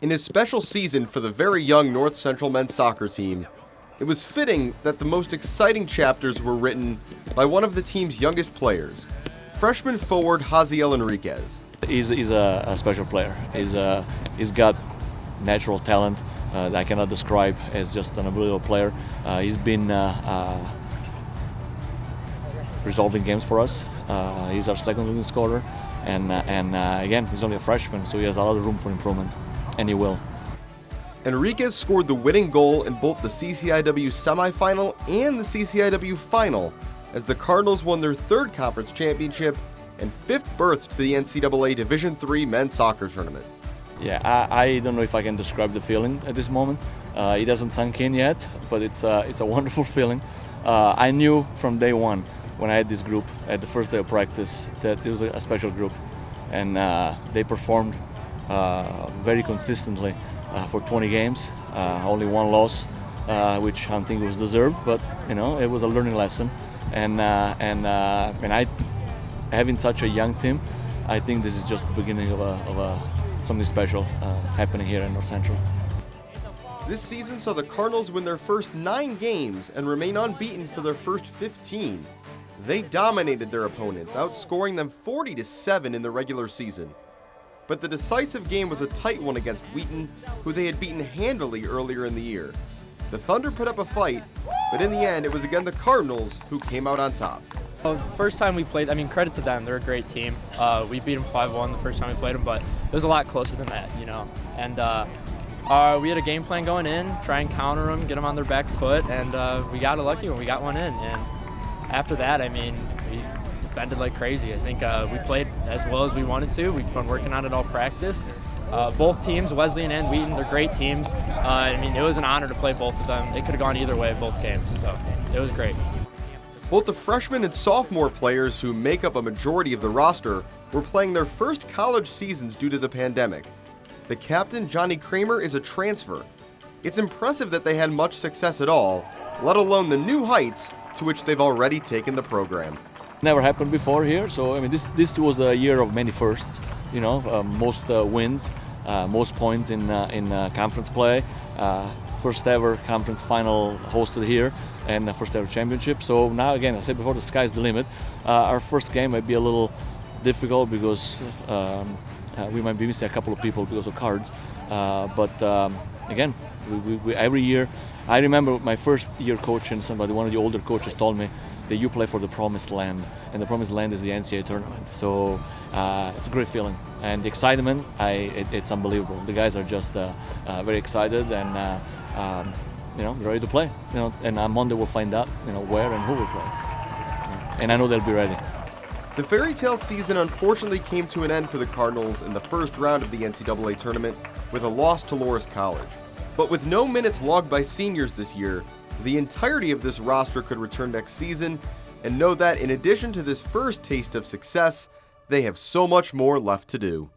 In his special season for the very young North Central men's soccer team, it was fitting that the most exciting chapters were written by one of the team's youngest players, freshman forward Jaziel Enriquez. He's a special player. He's got natural talent that I cannot describe as just an unbelievable player. He's been resolving games for us. He's our second leading scorer, and again, he's only a freshman, so he has a lot of room for improvement, and he will. Enriquez scored the winning goal in both the CCIW semifinal and the CCIW final as the Cardinals won their third conference championship and fifth berth to the NCAA Division III men's soccer tournament. Yeah, I don't know if I can describe the feeling at this moment. It hasn't sunk in yet, but it's a wonderful feeling. I knew from day one when I had this group at the first day of practice that it was a special group, and they performed very consistently for 20 games. Only one loss, which I think was deserved, but it was a learning lesson. And having such a young team, I think this is just the beginning of something special happening here in North Central. This season saw the Cardinals win their first 9 games and remain unbeaten for their first 15. They dominated their opponents, outscoring them 40-7 in the regular season. But the decisive game was a tight one against Wheaton, who they had beaten handily earlier in the year. The Thunder put up a fight, but in the end it was again the Cardinals who came out on top. First time we played, credit to them, they're a great team. We beat them 5-1 the first time we played them, but it was a lot closer than that, And we had a game plan going in, try and counter them, get them on their back foot, and we got lucky when we got one in. And after that, we defended like crazy. I think we played as well as we wanted to. We've been working on it all practice. Both teams, Wesleyan and Wheaton, they're great teams. It was an honor to play both of them. They could have gone either way both games, so it was great. Both the freshman and sophomore players who make up a majority of the roster were playing their first college seasons due to the pandemic. The captain, Johnny Kramer, is a transfer. It's impressive that they had much success at all, let alone the new heights to which they've already taken the program. Never happened before here, so this was a year of many firsts. Most wins, most points in conference play, first ever conference final hosted here, and the first ever championship. So now again, I said before, the sky's the limit. Our first game might be a little difficult because we might be missing a couple of people because of cards. But again, we every year, I remember my first year coaching, one of the older coaches told me that you play for the promised land, and the promised land is the NCAA tournament. So it's a great feeling, and the excitement, it's unbelievable. The guys are just very excited and ready to play. And on Monday we'll find out where and who will play, and I know they'll be ready. The fairy tale season unfortunately came to an end for the Cardinals in the first round of the NCAA tournament with a loss to Loras College. But with no minutes logged by seniors this year, the entirety of this roster could return next season and know that in addition to this first taste of success, they have so much more left to do.